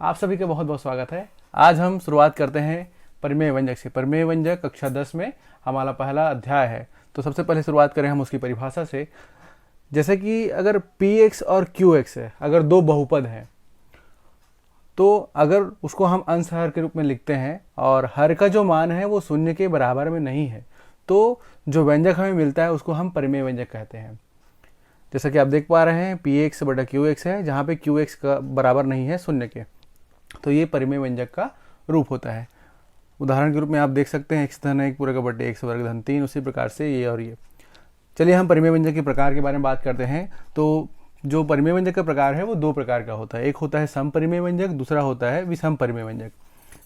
आप सभी का बहुत बहुत स्वागत है। आज हम शुरुआत करते हैं परिमेय व्यंजक से। परिमेय व्यंजक कक्षा 10 में हमारा पहला अध्याय है। तो सबसे पहले शुरुआत करें हम उसकी परिभाषा से। जैसे कि अगर px और qx है, अगर दो बहुपद हैं, तो अगर उसको हम अंश हर के रूप में लिखते हैं और हर का जो मान है वो शून्य के बराबर में नहीं है, तो जो व्यंजक हमें मिलता है उसको हम परिमेय व्यंजक कहते हैं। जैसा कि आप देख पा रहे हैं px बटा qx है, जहाँ पे qx का बराबर नहीं है शून्य के, तो ये परिमेय व्यंजक का रूप होता है। उदाहरण के रूप में आप देख सकते हैं x धन 1 पूरे का बटे x वर्ग धन 3, उसी प्रकार से ये और ये। चलिए हम परिमेय व्यंजक के प्रकार के बारे में बात करते हैं। तो जो परिमेय व्यंजक का प्रकार है वो दो प्रकार का होता है। एक होता है समपरिमेय व्यंजक, दूसरा होता है विषम परिमेय व्यंजक।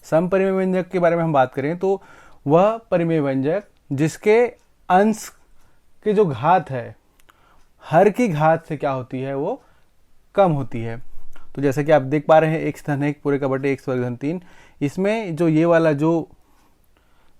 समपरिमेय व्यंजक के बारे में हम बात करें तो वह परिमेय व्यंजक जिसके अंश की जो घात है हर की घात से क्या होती है, वो कम होती है। तो जैसे कि आप देख पा रहे हैं x धन 1 पूरे का बटे x वर्ग धन 3, इसमें जो ये वाला जो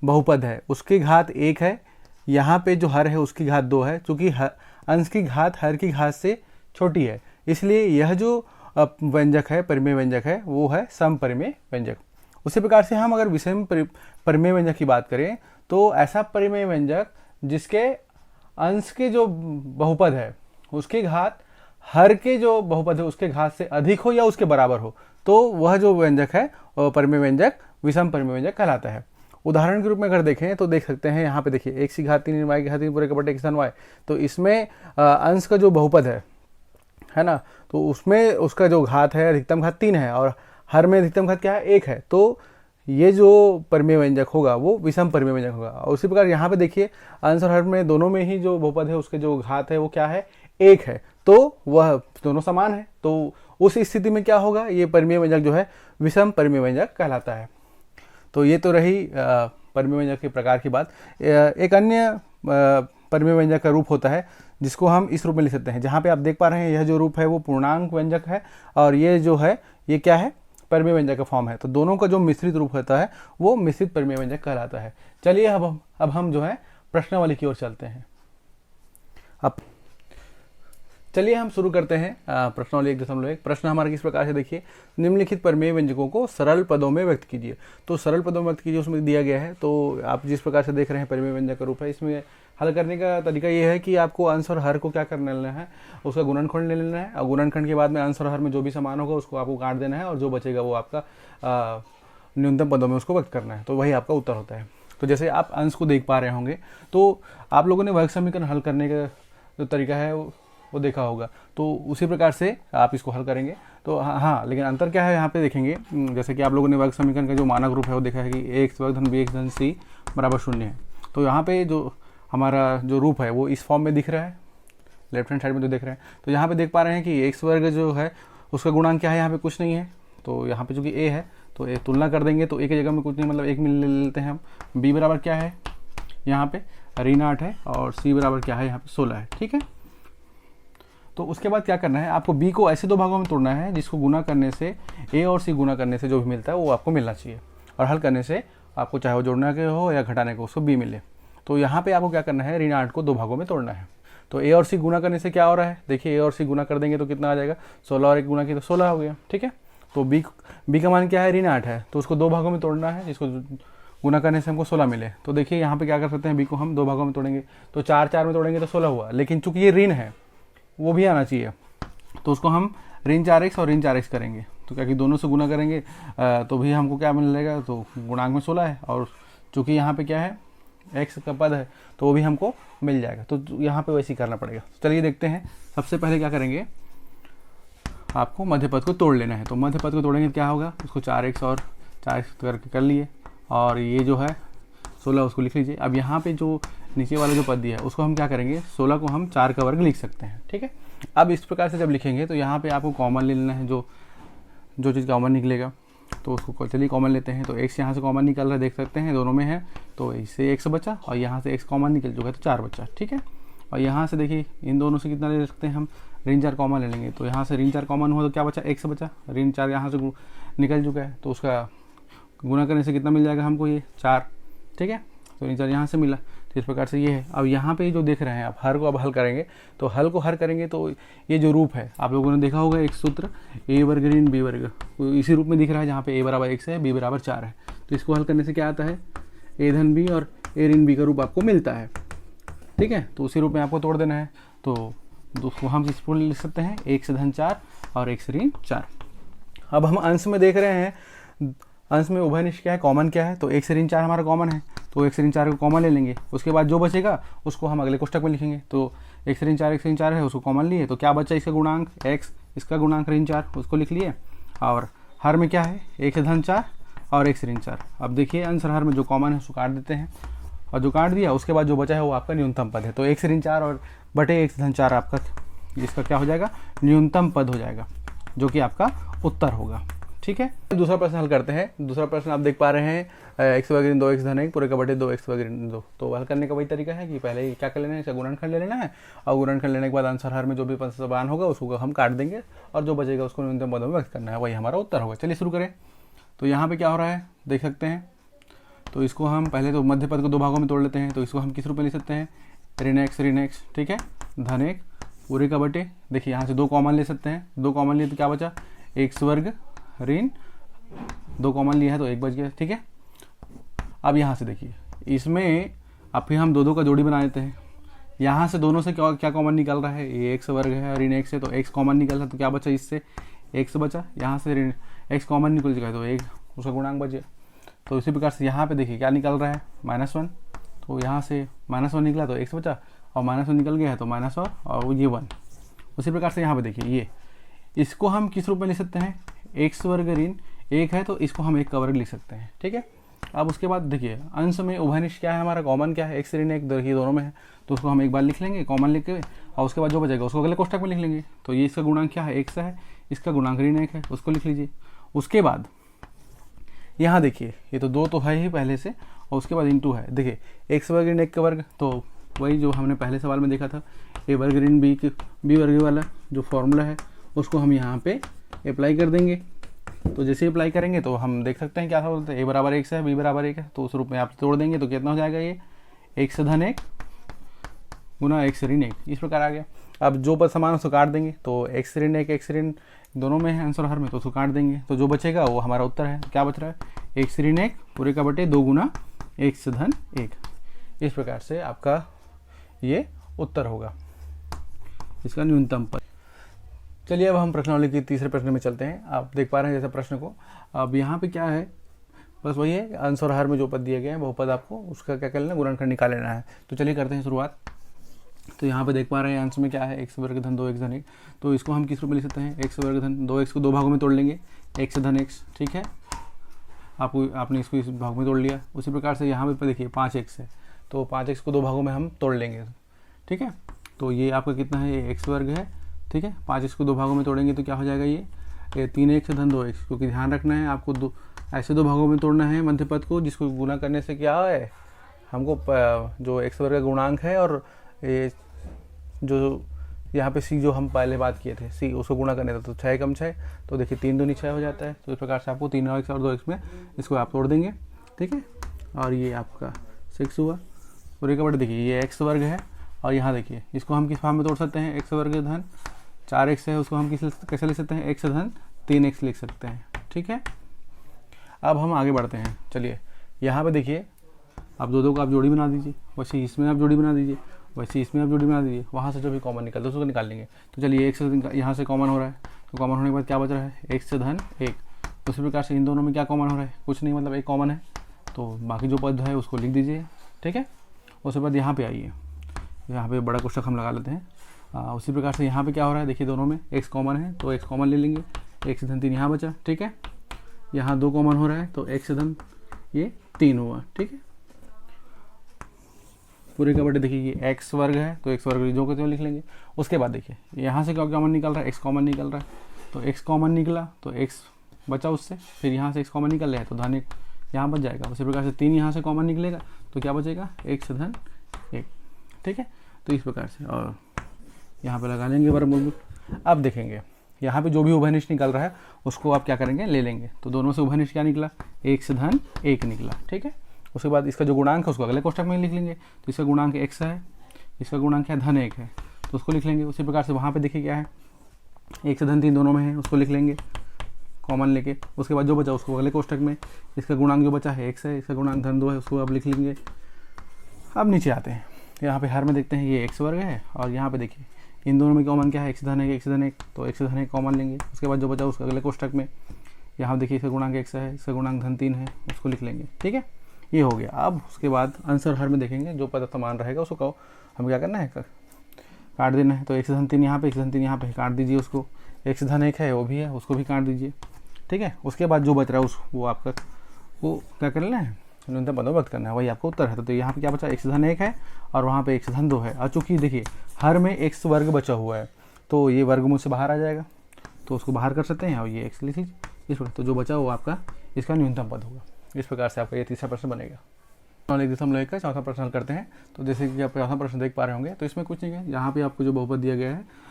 बहुपद है उसकी घात 1 है, यहाँ पे जो हर है उसकी घात 2 है। चूंकि अंश की घात हर की घात से छोटी है, इसलिए यह जो व्यंजक है, परिमेय व्यंजक है, वो है समपरिमेय व्यंजक। उसी प्रकार से हम अगर विषम परिमेय व्यंजक की बात करें तो ऐसा परिमेय व्यंजक जिसके अंश के जो बहुपद है उसकी घात हर के जो बहुपद है उसके घात से अधिक हो या उसके बराबर हो, तो वह जो व्यंजक है परिमेय व्यंजक विषम परिमेय व्यंजक कहलाता है। उदाहरण के रूप में अगर देखें तो देख सकते हैं, यहाँ पे देखिए x की घात 3 y की घात 3 पूरे का बटे x धन y। तो इसमें अंश का जो बहुपद है ना, तो उसमें उसका जो घात है अधिकतम घात 3 है और हर में अधिकतम घात क्या है, 1 है। तो ये जो परिमेय व्यंजक होगा वो विषम परिमेय व्यंजक होगा। और उसी प्रकार यहाँ पे देखिए अंश और हर में दोनों में ही जो बहुपद है उसके जो घात है वो क्या है, 1 है, तो वह दोनों समान है। तो उस स्थिति में क्या होगा, ये परिमेय व्यंजक जो है विषम परिमेय व्यंजक कहलाता है। तो ये तो रही परिमेय व्यंजक के प्रकार की बात। एक अन्य परिमेय व्यंजक का रूप होता है जिसको हम इस रूप में लिख सकते हैं। जहाँ पे आप देख पा रहे हैं यह जो रूप है वो पूर्णांक व्यंजक है और ये जो है ये क्या है, परिमेय व्यंजक का फॉर्म है। तो दोनों का जो मिश्रित रूप होता है वो मिश्रित परिमेय व्यंजक कहलाता है। चलिए अब हम जो है प्रश्नावली की ओर चलते हैं। अब चलिए हम शुरू करते हैं प्रश्नावली 1.1। प्रश्न हमारा किस प्रकार से देखिए, निम्नलिखित परिमेय व्यंजकों को सरल पदों में व्यक्त कीजिए। तो सरल पदों में व्यक्त कीजिए उसमें दिया गया है। तो आप जिस प्रकार से देख रहे हैं परिमेय व्यंजक का रूप है, इसमें हल करने का तरीका ये है कि आपको अंश और हर को क्या करना लेना है, उसका गुणनखंड ले लेना है और गुणनखंड के बाद में अंश और हर में जो भी समान होगा उसको आपको काट देना है और जो बचेगा वो आपका न्यूनतम पदों में उसको व्यक्त करना है। तो वही आपका उत्तर होता है। तो जैसे आप अंश को देख पा रहे होंगे तो आप लोगों ने वर्ग समीकरण हल करने का जो तरीका है वो देखा होगा, तो उसी प्रकार से आप इसको हल करेंगे। तो हाँ, लेकिन अंतर क्या है यहाँ पे देखेंगे। जैसे कि आप लोगों ने वर्ग समीकरण का जो मानक रूप है वो देखा है कि x वर्ग धन bx धन c बराबर 0 है। तो यहाँ पे जो हमारा जो रूप है वो इस फॉर्म में दिख रहा है, लेफ्ट हैंड साइड में जो देख रहे हैं। तो यहाँ पे देख पा रहे हैं कि x वर्ग जो है उसका गुणांक क्या है, यहाँ पे कुछ नहीं है। तो यहाँ पे चूँकि a है तो a तुलना कर देंगे तो a की जगह में कुछ नहीं, मतलब 1 मिल लेते हैं हम। b बराबर क्या है, यहाँ पे ऋण 8 है और c बराबर क्या है, यहाँ पे 16 है। ठीक है, तो उसके बाद क्या करना है, आपको b को ऐसे दो भागों में तोड़ना है जिसको गुना करने से a और c गुना करने से जो भी मिलता है वो आपको मिलना चाहिए, और हल करने से आपको चाहे वो जोड़ने के हो या घटाने को उसको b मिले। तो यहाँ पे आपको क्या करना है, ऋण 8 को दो भागों में तोड़ना है। तो a और c गुना करने से क्या हो रहा है, देखिए a और c गुना कर देंगे तो कितना आ जाएगा, 16 और 1 गुना किया तो 16 हो गया। ठीक है, तो b का मान क्या है, ऋण 8 है, तो उसको दो भागों में तोड़ना है जिसको गुना करने से हमको 16 मिले। तो देखिए यहाँ पे क्या कर सकते हैं, b को हम दो भागों में तोड़ेंगे तो 4 में तोड़ेंगे तो 16 हुआ, लेकिन चूंकि ये ऋण है वो भी आना चाहिए, तो उसको हम ऋण 4x और ऋण 4x करेंगे। तो क्या कि दोनों से गुना करेंगे तो भी हमको क्या मिलेगा, तो गुणांक में 16 है और चूंकि यहाँ पे क्या है x का पद है तो वो भी हमको मिल जाएगा। तो यहाँ पे वैसे ही करना पड़ेगा। तो चलिए देखते हैं। सबसे पहले क्या करेंगे, आपको मध्य पद को तोड़ लेना है। तो मध्य पद को तोड़ेंगे क्या होगा, उसको 4x और 4x करके कर लिए और ये जो है 16 उसको लिख लीजिए। अब यहाँ पे जो नीचे वाला जो पद दिया है उसको हम क्या करेंगे, 16 को हम 4 का वर्ग लिख सकते हैं। ठीक है, अब इस प्रकार से जब लिखेंगे तो यहाँ पे आपको कॉमन ले लेना है, जो चीज़ कॉमन निकलेगा तो उसको चलिए कॉमन लेते हैं। तो x यहाँ से कॉमन निकल रहा है, देख सकते हैं दोनों में है, तो इससे x बचा और यहाँ से x कॉमन निकल चुका है तो 4 बचा। ठीक है, और यहाँ से देखिए इन दोनों से कितना ले सकते हैं हम, ऋण 4 कॉमन ले लेंगे। तो यहाँ से ऋण 4 कॉमन हुआ तो क्या बचा, x बचा, ऋण 4 यहाँ से निकल चुका है तो उसका गुना करने से कितना मिल जाएगा हमको, ये 4। ठीक है, तो ऋण 4 यहाँ से मिला। तो इस प्रकार से ये है। अब यहाँ पे जो देख रहे हैं आप, हर को अब हल करेंगे, तो हल को हर करेंगे तो ये जो रूप है आप लोगों ने देखा होगा, एक सूत्र ए वर्ग ऋण बी वर्ग, तो इसी रूप में दिख रहा है जहाँ पे ए बराबर 1 है, बी बराबर 4 है। तो इसको हल करने से क्या आता है, ए धन बी और ए ऋण बी का रूप आपको मिलता है। ठीक है, तो उसी रूप में आपको तोड़ देना है। तो उसको हम किस रूप लिख सकते हैं, 1 से धन 4 और 1 से ऋण 4। अब हम अंश में देख रहे हैं, अंश में उभयनिष्ठ क्या है, कॉमन क्या है, तो 1 से ऋण 4 हमारा कॉमन है, तो 1 से ऋण 4 को कॉमन ले लेंगे। उसके बाद जो बचेगा उसको हम अगले कोष्टक में लिखेंगे। तो 1 से ऋण 4 1 से ऋण 4 है, उसको कॉमन लिए, तो क्या बचा, इसका गुणांक x, इसका गुणांक ऋण 4, उसको लिख लिए। और हर में क्या है, 1 से धन 4 और 1 से ऋण 4। अब देखिए अंश और हर में जो कॉमन है उसको काट देते हैं, और जो काट दिया उसके बाद जो बचा है वो आपका न्यूनतम पद है। तो 1 से ऋण 4 और बटे 1 से धन 4 आपका इसका क्या हो जाएगा, न्यूनतम पद हो जाएगा, जो कि आपका उत्तर होगा। ठीक है, दूसरा प्रश्न हल करते हैं। दूसरा प्रश्न आप देख पा रहे हैं, x वर्ग ऋण 2x धन 1 पूरे का बटे 2x वर्ग ऋण 2। तो हल करने का वही तरीका है कि पहले क्या कर लेना है, इसका गुणनखंड ले लेना है, और गुणनखंड लेने के बाद आंसर हर में जो भी मान होगा उसको हम काट देंगे, और जो बचेगा उसको न्यूनतम पदों में व्यक्त करना है, वही हमारा उत्तर होगा। चलिए शुरू करें। तो यहाँ पे क्या हो रहा है देख सकते हैं। तो इसको हम पहले तो मध्य पद को दो भागों में तोड़ लेते हैं। तो इसको हम किस रूप में लिख सकते हैं, ऋण x, ठीक है, धन 1 पूरे का बटे, देखिए यहाँ से 2 कॉमन ले सकते हैं, 2 कॉमन लिए तो क्या बचा, x वर्ग ऋण 2 कॉमन लिया है तो 1 बच गया। ठीक है, अब यहाँ से देखिए, इसमें अब फिर हम 2 का जोड़ी बना देते हैं। यहाँ से दोनों से क्या कॉमन निकल रहा है, ये x वर्ग है ऋण 1 से, तो x कॉमन निकल रहा है, तो क्या बचा, इससे x बचा, यहाँ से ऋण x कॉमन निकल चुका है तो 1 उसका गुणांक बच गया। तो इसी प्रकार से यहाँ पे देखिए क्या निकल रहा है, -1, तो यहाँ से -1 निकला तो x बचा, और -1 निकल गया है तो माइनस और ये 1। उसी प्रकार से यहाँ पे देखिए, ये इसको हम किस रूप में लिख सकते हैं, x वर्ग ऋण 1 है तो इसको हम 1 का वर्ग लिख सकते हैं। ठीक है, अब उसके बाद देखिए अंश में उभयनिष्ठ क्या है हमारा, कॉमन क्या है, x ऋण 1, देखिए दोनों में है, तो उसको हम एक बार लिख लेंगे कॉमन लिख के, और उसके बाद जो बचेगा उसको अगले कोष्टक में लिख लेंगे। तो ये इसका गुणांक क्या है, x है, इसका गुणांक ऋण 1 है, उसको लिख लीजिए। उसके बाद यहाँ देखिए, ये तो 2 तो है ही पहले से, और उसके बाद * है। देखिए x वर्ग ऋण 1 का वर्ग, तो वही जो हमने पहले सवाल में देखा था, a वर्ग ऋण b वर्ग वाला जो फॉर्मूला है उसको हम यहाँ पे अप्लाई कर देंगे। तो जैसे अप्लाई करेंगे तो हम देख सकते हैं क्या होता है, a बराबर 1 है, b बराबर 1 है, तो उस रूप में आप तोड़ देंगे तो कितना हो जाएगा, ये x धन 1 गुना x ऋण 1, इस प्रकार आ गया। अब जो पद समान उसको काट देंगे, तो x ऋण 1 x ऋण दोनों में है आंसर हर में, तो उसको काट देंगे, तो जो बचेगा वो हमारा उत्तर है। क्या बच रहा है, x ऋण 1 पूरे का बटे 2 गुना x धन 1। इस प्रकार से आपका ये उत्तर होगा, इसका न्यूनतम पद। चलिए अब हम प्रश्नावली के तीसरे प्रश्न में चलते हैं। आप देख पा रहे हैं जैसे प्रश्न को, अब यहाँ पे क्या है, बस वही है, अंश और हर में जो पद दिए गए हैं वो पद आपको उसका क्या कर लेना, गुणनखंड निकाल लेना है। तो चलिए करते हैं शुरुआत। तो यहाँ पे देख पा रहे हैं अंश में क्या है, x वर्ग धन 2x धन 1, तो इसको हम किस रूप में लिख सकते हैं, x वर्ग धन 2x को 2 भागों में तोड़ लेंगे, x धन x, ठीक है, आपने इसको इस भाग में तोड़ लिया। उसी प्रकार से यहाँ पे देखिए 5x है, तो 5x को 2 भागों में हम तोड़ लेंगे। ठीक है, तो ये आपका कितना है, ये x वर्ग है, ठीक है, 5x को 2 भागों में तोड़ेंगे तो क्या हो जाएगा, ये 3x धन 2x, क्योंकि ध्यान रखना है आपको ऐसे 2 भागों में तोड़ना है मध्य पद को, जिसको गुना करने से क्या है, हमको जो x वर्ग का गुणांक है और ये जो यहाँ पे c जो हम पहले बात किए थे c, उसको गुणा करने था, तो 6 कम 6, तो देखिए 3 दूनी 6 हो जाता है। तो इस प्रकार से आपको 3x और 2x में इसको आप तोड़ देंगे। ठीक है, और ये आपका 6 हुआ पूरे का बटे, देखिए ये x वर्ग है, और यहाँ देखिए इसको हम किस फॉर्म में तोड़ सकते हैं, x वर्ग धन 4x है, उसको हम कैसे लिख सकते हैं, x धन 3x लिख सकते हैं। ठीक है, अब हम आगे बढ़ते हैं। चलिए यहाँ पे देखिए, आप 2 का आप जोड़ी बना दीजिए, वैसे इसमें आप जोड़ी बना दीजिए, वैसे इसमें आप जोड़ी बना दीजिए, वहाँ से जो भी कॉमन निकलता है उसको निकाल लेंगे। तो चलिए x यहाँ से कॉमन हो रहा है, तो कॉमन होने के बाद क्या बच रहा है, x धन 1। उसी प्रकार से इन दोनों में क्या कॉमन हो रहा है, कुछ नहीं, मतलब 1 कॉमन है, तो बाकी जो पद है उसको लिख दीजिए। ठीक है, उसके बाद यहाँ पे आइए, यहाँ पे बड़ा कोष्ठक हम लगा लेते हैं। उसी प्रकार से यहाँ पे क्या हो रहा है, देखिए दोनों में x कॉमन है, तो x कॉमन ले लेंगे, x धन 3 यहाँ बचा। ठीक है, यहाँ 2 कॉमन हो रहा है, तो x धन ये 3 हुआ। ठीक है, पूरे का बटे देखिए ये x वर्ग है, तो x वर्ग जो को लिख लेंगे। उसके बाद देखिए यहाँ से क्या कॉमन निकल रहा है, x कॉमन निकल रहा है, तो x कॉमन निकला तो x बचा उससे, फिर यहाँ से x कॉमन निकल रहा है तो धन 1 यहाँ बच जाएगा। उसी प्रकार से 3 यहाँ से कॉमन निकलेगा तो क्या बचेगा, x धन 1। ठीक है, तो इस प्रकार से, और यहाँ पे लगा लेंगे वर्गमूल। अब देखेंगे यहाँ पे जो भी उभयनिष्ठ निकल रहा है उसको आप क्या करेंगे, ले लेंगे। तो दोनों से उभयनिष्ठ क्या निकला, x धन 1 निकला। ठीक है, उसके बाद इसका जो गुणांक है उसको अगले कोष्टक में लिख लेंगे। तो इसका गुणांक x है, इसका गुणांक है धन 1 है, तो उसको लिख लेंगे। उसी प्रकार से वहाँ पे देखिए क्या है, 1 से धन 3 दोनों में है, उसको लिख लेंगे कॉमन लेके। उसके बाद जो बचा उसको अगले कोष्टक में, इसका गुणांक जो बचा है x है, इसका गुणांक धन 2 है, उसको अब लिख लेंगे। अब नीचे आते हैं, यहाँ पे हर में देखते हैं ये x वर्ग है, और यहाँ पे देखिए इन दोनों में कॉमन क्या है, x धन 1 x धन 1, तो x धन 1 कॉमन लेंगे। उसके बाद जो बचा उसको अगले कोष्टक में, यहाँ देखिए इसका गुणांक x है, इसका गुणांक धन 3 है, उसको लिख लेंगे। ठीक है, ये हो गया। अब उसके बाद आंसर हर में देखेंगे, जो पद समान रहेगा उसको कहो हमें क्या करना है, काट देना है। तो x धन 3 यहाँ पे, x धन 3 यहाँ पे, काट दीजिए उसको। x धन 1 है वो भी है, उसको भी काट दीजिए। ठीक है, उसके बाद जो बच रहा है वो आपका वो क्या करना है, न्यूनतम पदों व्यक्त करना है, वही आपको उत्तर है। तो यहाँ पे क्या बचा, x धन 1 है और वहाँ पे x धन 2 है। और चूँकि देखिए हर में x वर्ग बचा हुआ है, तो ये वर्गमूल से बाहर आ जाएगा, तो उसको बाहर कर सकते हैं और ये x लिख लीजिए इस पर। तो जो बचा वो आपका इसका न्यूनतम पद होगा। इस प्रकार से आपका ये तीसरा प्रश्न बनेगा। नॉलेज हम लोग का चौथा प्रश्न हल करते हैं। तो जैसे कि आप चौथा प्रश्न देख पा रहे होंगे, तो इसमें कुछ नहीं है, यहाँ पे आपको जो बहुपद दिया गया है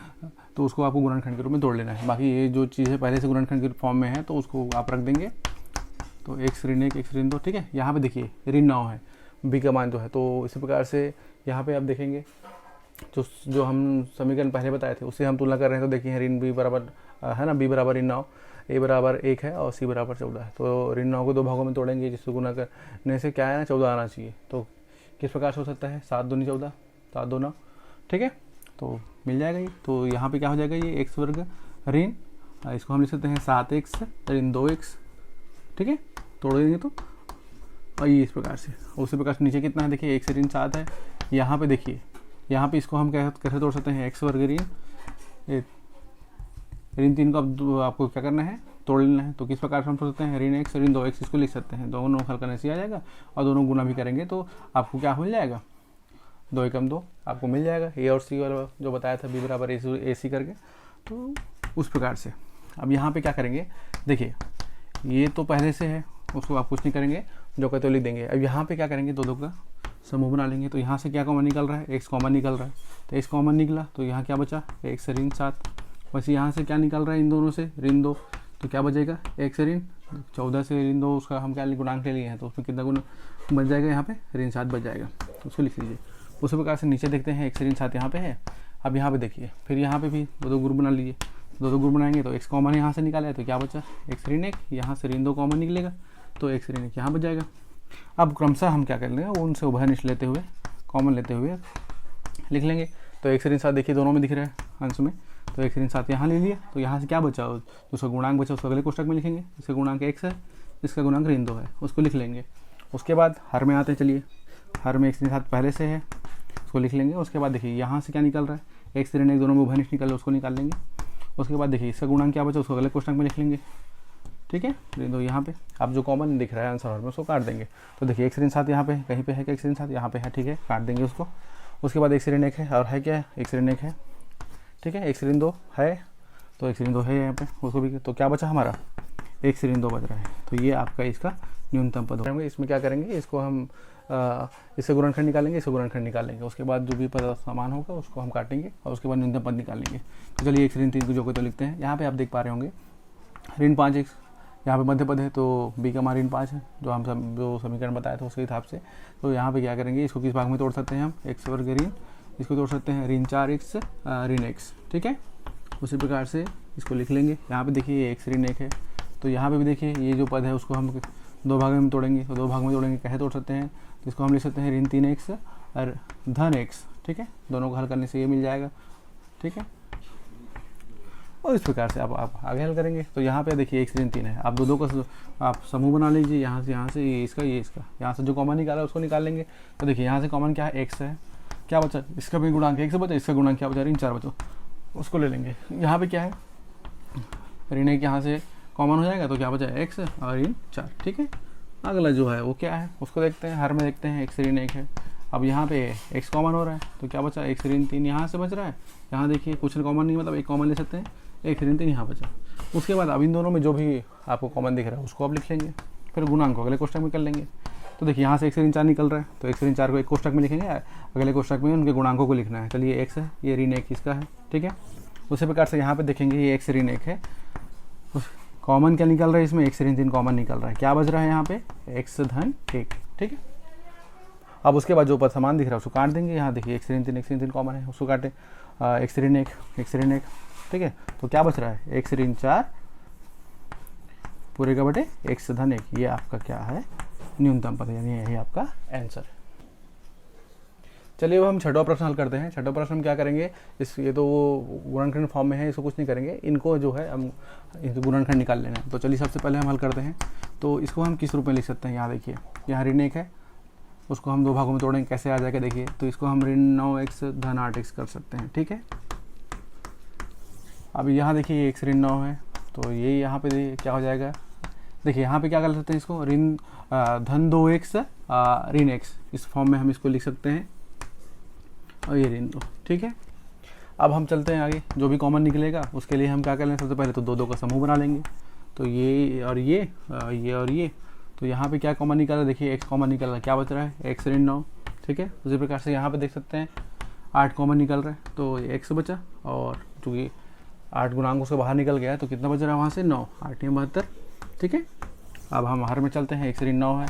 तो उसको आपको गुणनखंड के रूप में तोड़ लेना है। बाकी ये जो चीज़ है पहले से गुणनखंड के फॉर्म में है, तो उसको आप रख देंगे। तो x ऋण 1 x ऋण 2, ठीक है। यहाँ पे देखिए ऋण 9 है, b का मान जो है, तो इसी प्रकार से यहाँ पे आप देखेंगे जो हम समीकरण पहले बताए थे उससे हम तुलना कर रहे हैं। तो देखिए ऋण b बराबर है ना, b बराबर ऋण 9, a बराबर 1 है और c बराबर 14 है। तो ऋण 9 को 2 भागों में तोड़ेंगे, जिसको गुना करने से क्या है ना 14 आना चाहिए। तो किस प्रकार से हो सकता है, 7 दूनी 14, 7 2 9, ठीक है, तो मिल जाएगा ये। तो यहाँ पे क्या हो जाएगा, ये x वर्ग ऋण, इसको हम लिख सकते हैं 7x ऋण 2x, ठीक है, तोड़ देंगे तो और ये इस प्रकार से। उसी प्रकार से नीचे कितना है, देखिए 1 से ऋण 7 है। यहाँ पे देखिए, यहाँ पे इसको हम कैसे तोड़ सकते हैं, x वर्ग ऋण 3 को आपको क्या करना है, तोड़ लेना है। तो किस प्रकार से हम तोड़ सकते हैं, ऋण 1 ऋण 2x, इसको लिख सकते हैं। दोनों हल करने से आ जाएगा और दोनों गुना भी करेंगे तो आपको क्या मिल जाएगा, 2 एकम 2 आपको मिल जाएगा। ए और सी वाला जो बताया था b बराबर ए सी करके, तो उस प्रकार से। अब यहाँ पे क्या करेंगे, देखिए ये तो पहले से है, उसको आप कुछ नहीं करेंगे, जो कहते हो लिख देंगे। अब यहाँ पे क्या करेंगे, दो का समूह बना लेंगे। तो यहाँ से क्या कॉमन निकल रहा है, x कॉमन निकल रहा है, तो x कॉमन निकला तो यहाँ क्या बचा, x ऋण 7। वैसे यहाँ से क्या निकल रहा है, इन दोनों से ऋण 2, तो क्या बचेगा, x ऋण 14 से ऋण 2, उसका हम क्या गुणांक ले लिए हैं, तो उसमें कितना गुना बच जाएगा, यहाँ पे ऋण 7 बच जाएगा, तो उसको लिख लीजिए। उसी प्रकार से नीचे देखते हैं x ऋण 7 यहाँ पे है। अब यहाँ पे देखिए फिर यहाँ पे भी दो ग्रुप बना लीजिए, दो ग्रुप बनाएंगे तो x कॉमन यहाँ से निकाला है, तो क्या बचा, x ऋण 1, यहाँ से ऋण 2 कॉमन निकलेगा, तो x ऋण 1 यहाँ बच जाएगा। अब क्रमशः हम क्या कर लेंगे, उनसे उभयनिष्ठ लेते हुए, कॉमन लेते हुए लिख लेंगे। तो x ऋण 7 देखिए दोनों में दिख रहा है अंश में, तो x ऋण 7 यहाँ ले लिए। तो यहाँ से क्या बचा, उसका गुणांक बचा, उसको अगले कोष्टक में लिखेंगे। इसका गुणांक x है, इसका गुणांक ऋण 2 है, उसको लिख लेंगे। उसके बाद हर में आते हैं, चलिए हर में x ऋण 7 पहले से है, उसको लिख लेंगे। उसके बाद देखिए यहाँ से क्या निकल रहा है, x ऋण 1 दोनों में उभयनिष्ठ निकल रहा है, उसको निकाल लेंगे। उसके बाद देखिए इसका गुणांक क्या बचा, उसको अगले कोष्टक में लिख लेंगे, ठीक है। ऋण 2 यहाँ पे, अब जो कॉमन दिख रहा है आंसर में उसको काट देंगे। तो देखिए x ऋण 7 यहाँ पे कहीं पे है, क्या x ऋण 7 यहाँ पे है, ठीक है, काट देंगे उसको। उसके बाद x ऋण 1 है, और है क्या है, x ऋण 1 है, ठीक है, x ऋण 2 है, तो x ऋण 2 है यहाँ पे, उसको भी। तो क्या बचा हमारा, x ऋण 2 बच रहा है। तो ये आपका इसका न्यूनतम पद होगा। इसमें क्या करेंगे, इसको हम इससे गुणनखंड निकालेंगे, इससे गुणनखंड निकालेंगे। उसके बाद जो भी पद समान होगा उसको हम काटेंगे और उसके बाद न्यूनतम पद निकालेंगे। तो चलिए x ऋण 3 को जो तो लिखते हैं। यहाँ पे आप देख पा रहे होंगे ऋण 5x, यहाँ पे मध्य पद है, तो b का मान ऋण 5 है, जो समीकरण बताया था उसके हिसाब से। तो यहाँ पे क्या करेंगे, इसको किस भाग में तोड़ सकते हैं हम, x वर्ग ऋण, इसको तोड़ सकते हैं ऋण 4x ऋण x, ठीक है। उसी प्रकार से इसको लिख लेंगे। यहाँ पे देखिए ये x ऋण 1 है, तो यहाँ पे भी देखिए ये जो पद है उसको हम 2 भागों में तोड़ेंगे। तो 2 भाग में तोड़ेंगे, कैसे तोड़ सकते हैं, तो इसको हम लिख सकते हैं ऋण 3x और धन x, ठीक है। दोनों को हल करने से ये मिल जाएगा, ठीक है। और इस प्रकार से आप आगे हल करेंगे। तो यहाँ पे देखिए x ऋण 3 है, आप दो का आप समूह बना लीजिए, यहाँ से ये इसका, यहाँ से जो कॉमन निकाला उसको निकाल लेंगे। तो देखिए यहाँ से कॉमन क्या है, x है, क्या बचा, इसका भी गुणांक 1 से बचा, इसका गुणांक क्या बचा, ऋण 4 बचा, उसको ले लेंगे। यहाँ पे क्या है, ऋण 1 यहाँ से कॉमन हो जाएगा, तो क्या बचा, x और ऋण 4, ठीक है। अगला जो है वो क्या है, उसको देखते हैं। हर में देखते हैं x ऋण 1 है, अब यहाँ पे x कॉमन हो रहा है, तो क्या बचा, x ऋण 3 यहाँ से बच रहा है। यहाँ देखिए कुछ कॉमन नहीं, मतलब एक कॉमन ले सकते हैं, x ऋण 3 यहाँ बचा। उसके बाद अब इन दोनों में जो भी आपको कॉमन दिख रहा है उसको आप लिख लेंगे, फिर गुणांक को अगले कोष्टक में कर लेंगे। तो देखिए यहाँ से x ऋण 4 निकल रहा है, तो x ऋण 4 को एक कोष्टक में लिखेंगे, अगले कोष्टक में उनके गुणांकों को लिखना है। चलिए x है, ये ऋण 1 इसका है, ठीक है। उसी प्रकार से यहाँ पे देखेंगे ये x ऋण 1 है, कॉमन क्या निकल रहा है इसमें, x ऋण 3 कॉमन निकल रहा है, क्या बच रहा है यहाँ पे, x धन 1, ठीक है। अब उसके बाद जो पद समान दिख रहा है उसको काट देंगे। यहाँ देखिए x ऋण 3 x ऋण 3 कॉमन है, उसको काटें x ऋण 1 x ऋण 1, ठीक है। तो क्या बच रहा है x ऋण 4 पूरे का बटे x धन 1, ये आपका क्या है न्यूनतम पद, यानी यही आपका आंसर है। चलिए अब हम छठवां प्रश्न हल करते हैं। छठवां प्रश्न हम क्या करेंगे, इस ये तो वो गुणनखंड फॉर्म में है, इसको कुछ नहीं करेंगे, इनको जो है हम गुणनखंड निकाल लेना है। तो चलिए सबसे पहले हम हल करते हैं। तो इसको हम किस रूप में लिख सकते हैं, यहाँ देखिए यहाँ ऋण 1 है, उसको हम 2 भागों में तोड़ेंगे, कैसे आ जाएगा देखिए। तो इसको हम ऋण 9x धन 8x कर सकते हैं, ठीक है। अब यहाँ देखिए x ऋण 9 है, तो ये यहाँ पे क्या हो जाएगा, देखिए यहाँ पे क्या कर सकते हैं, इसको ऋण धन 2x ऋण x, इस फॉर्म में हम इसको लिख सकते हैं, और ये ऋण 2, ठीक है। अब हम चलते हैं आगे, जो भी कॉमन निकलेगा उसके लिए हम क्या कर लेंगे, सबसे पहले तो 2 का समूह बना लेंगे। तो ये और ये और ये, तो यहाँ पे क्या कॉमन निकल रहा है, देखिए x कॉमन निकल रहा है, क्या बच रहा है x ऋण 9, ठीक है। उसी प्रकार से यहाँ पे देख सकते हैं 8 कॉमन निकल रहा है, तो x बचा, और चूँकि 8 गुणांक उसको बाहर निकल गया है, तो कितना बच रहा है वहाँ से 9, 8 72, ठीक है। अब हम हर में चलते हैं, x ऋण 9 है,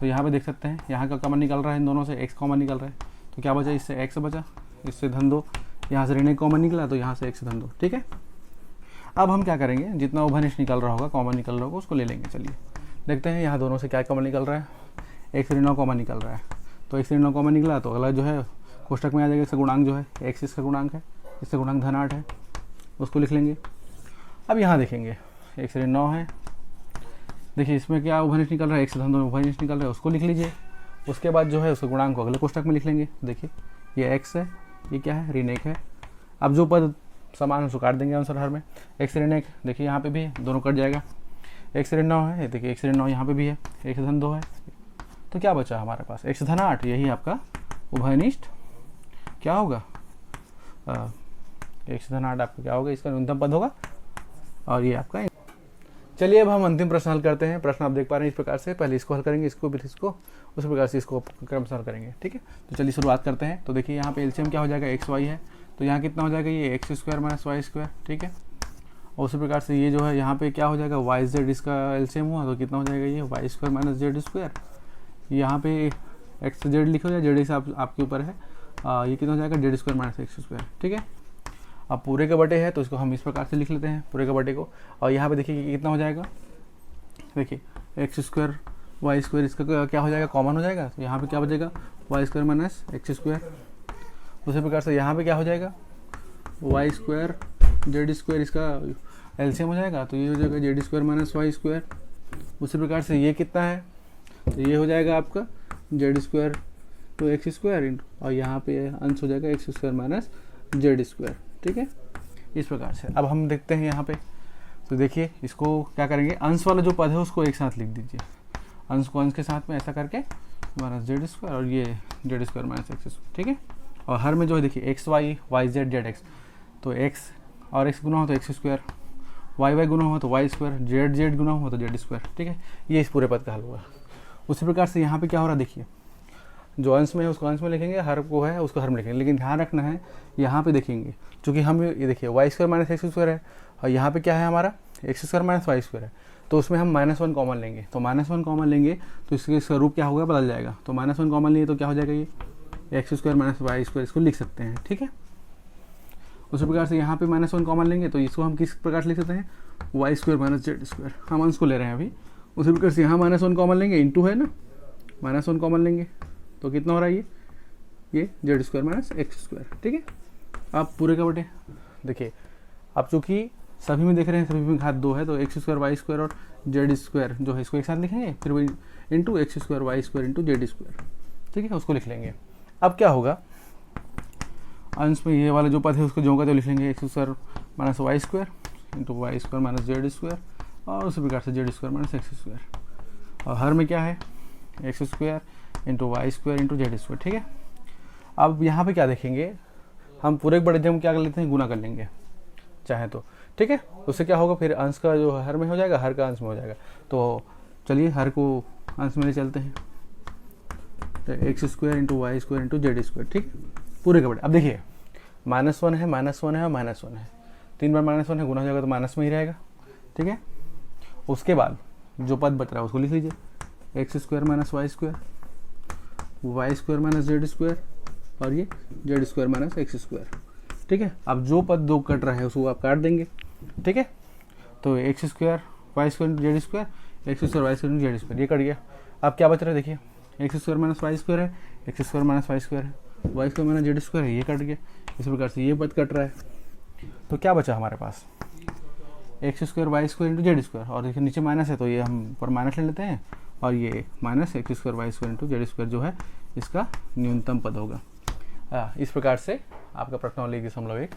तो यहाँ पे देख सकते हैं यहाँ का कॉमन निकल रहा है, इन दोनों से x कॉमन निकल रहा है, तो क्या बचा, इससे x बचा, इससे धन 2, यहाँ से ऋण 1 कॉमन निकला, तो यहाँ से x धन 2, ठीक है। अब हम क्या करेंगे, जितना उभयनिष्ठ निकल रहा होगा, कॉमन निकल रहा होगा, उसको ले लेंगे। चलिए देखते हैं यहाँ दोनों से क्या कॉमन निकल रहा है, x ऋण 9 कॉमन निकल रहा है, तो x ऋण 9 कॉमन निकला, तो अगला जो है कोष्टक में आ जाएगा, इसका गुणांक जो है x इसका गुणांक है, इसका गुणांक धन 8 है, उसको लिख लेंगे। अब यहाँ देखेंगे x ऋण 9 है, देखिए इसमें क्या उभयनिष्ठ निकल रहा है, x धन 2 उभयनिष्ठ निकल रहा है, उसको लिख लीजिए। उसके बाद जो है उसके गुणांक को अगले कोष्टक में लिख लेंगे। देखिए ये x है, ये क्या है ऋण 1 है। अब जो पद समान है उसको काट देंगे आंसर हर में, x ऋण 1 देखिए यहाँ पे भी है, दोनों कट जाएगा, x ऋण 9 है, देखिए x ऋण 9 यहाँ पे भी है, x धन 2 है, तो क्या बचा हमारे पास x धन 8, यही आपका उभयनिष्ठ क्या होगा, x धन 8 आपका क्या होगा, इसका न्यूनतम पद होगा, और ये आपका। चलिए अब हम अंतिम प्रश्न हल करते हैं। प्रश्न आप देख पा रहे हैं इस प्रकार से, पहले इसको हल करेंगे, इसको फिर इसको, उसी प्रकार से इसको क्रमशः हल करेंगे, ठीक है। तो चलिए शुरुआत करते हैं। तो देखिए यहाँ पे एलसीएम क्या हो जाएगा, एक्स वाई है, तो यहाँ कितना हो जाएगा, ये x square minus y square, ठीक है। और उसी प्रकार से ये जो है यहाँ पे क्या हो जाएगा, वाई जेड इसका एलसीएम हुआ, तो कितना हो जाएगा, ये y square minus z square, यहाँ पे एक्स जेड लिखो या जेड हिसाब आपके ऊपर है, ये कितना हो जाएगा, z square minus x square, ठीक है। अब पूरे का बटे है, तो इसको हम इस प्रकार से लिख लेते हैं पूरे का बटे को, और यहाँ पे देखिए कितना हो जाएगा, देखिए एक्स स्क्वायर वाई स्क्वायर, इसका क्या हो जाएगा, कॉमन हो जाएगा, तो यहाँ पे क्या बचेगा, y square minus x square. उसी प्रकार से यहाँ पे क्या हो जाएगा, वाई स्क्वायर जेड स्क्वायर, इसका एलसीएम हो जाएगा, तो ये हो जाएगा z square minus y square. उसी प्रकार से ये कितना है, तो ये हो जाएगा आपका जेड स्क्वायर तो एक्स स्क्वायर, और यहाँ पे अंश हो जाएगा x square minus z square, ठीक है। इस प्रकार से अब हम देखते हैं यहाँ पे, तो देखिए इसको क्या करेंगे, अंश वाला जो पद है उसको एक साथ लिख दीजिए, अंश को अंश के साथ में ऐसा करके माइनस जेड स्क्वायर, और ये z square minus x square, ठीक है। और हर में जो है देखिए x y y z z x, तो एक्स और एक्स गुना हो तो एक्स स्क्वायर, वाई वाई गुना हो तो वाई स्क्वायर, जेड जेड गुना हो तो जेड स्क्वायर, ठीक है। ये इस पूरे पद का हल हुआ। उसी प्रकार से यहाँ पे क्या हो रहा है, देखिए जो अंश में है उसको अंश में लिखेंगे, हर को है उसको हर में लिखेंगे, लेकिन ध्यान रखना है यहाँ पे देखेंगे, चूँकि हम ये देखिए y square minus x square है, और यहाँ पे क्या है हमारा x square minus y square है, तो उसमें हम -1 कॉमन लेंगे, तो -1 कॉमन लेंगे तो इसका रूप क्या होगा, बदल जाएगा। तो -1 कॉमन लिए तो क्या हो जाएगा, ये x square minus y square, इसको लिख सकते हैं, ठीक है। उसी प्रकार से यहाँ पे -1 कॉमन लेंगे, तो इसको हम किस प्रकार से लिख सकते हैं, y square minus z square, हम अंश को ले रहे हैं अभी। उसी प्रकार से यहाँ -1 कॉमन लेंगे, इंटू है ना, -1 कॉमन लेंगे तो कितना हो रहा है, ये z square minus x square, ठीक है। आप पूरे का बटे देखिए, अब चूँकि सभी में देख रहे हैं, सभी में घात 2 है, तो एक्स स्क्वायर वाई स्क्वायर और जेड स्क्वायर जो है इसको एक साथ लिखेंगे, फिर वही into x square y square into z square, ठीक है, उसको लिख लेंगे। अब क्या होगा, अंश में ये वाला जो पद है उसको जो का तो लिख लेंगे, x square minus y square into y square minus z square, और उसी प्रकार से z square minus x square, और हर में क्या है, x square into y square into z square, ठीक है। अब यहाँ पे क्या देखेंगे, हम पूरे बड़े जम क्या कर लेते हैं, गुना कर लेंगे चाहे तो, ठीक है। उससे क्या होगा, फिर अंश का जो हर में हो जाएगा, हर का अंश में हो जाएगा। तो चलिए हर को अंश में ले चलते हैं, तो x square into y square into z square, ठीक, पूरे का बड़े। अब देखिए -1 है -1 है और -1 है, 3 बार -1 है, गुना हो जाएगा तो माइनस में ही रहेगा, ठीक है। उसके बाद जो पद बच रहा है उसको लिख लीजिए, x square minus y square, y square minus z square, और ये z square minus x square. ठीक है, अब जो पद दो कट रहा है उसको आप काट देंगे। ठीक है, तो x square y square into z square, x square y square into z square, ये कट गया। अब क्या बच रहा है देखिए, x square minus y square है, x square minus y square है, y square minus z square है, ये कट गया। इस प्रकार से ये पद कट रहा है, तो क्या बचा हमारे पास, x square y square into z square, और देखिए नीचे माइनस है तो ये हम पर माइनस ले लेते हैं, और ये minus x square y square into z square जो है इसका न्यूनतम पद होगा। इस प्रकार से आपका प्रश्नावली की समलव एक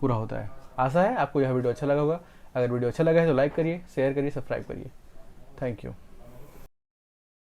पूरा होता है। आशा है आपको यह वीडियो अच्छा लगा होगा। अगर वीडियो अच्छा लगा है तो लाइक करिए, शेयर करिए, सब्सक्राइब करिए। Thank you.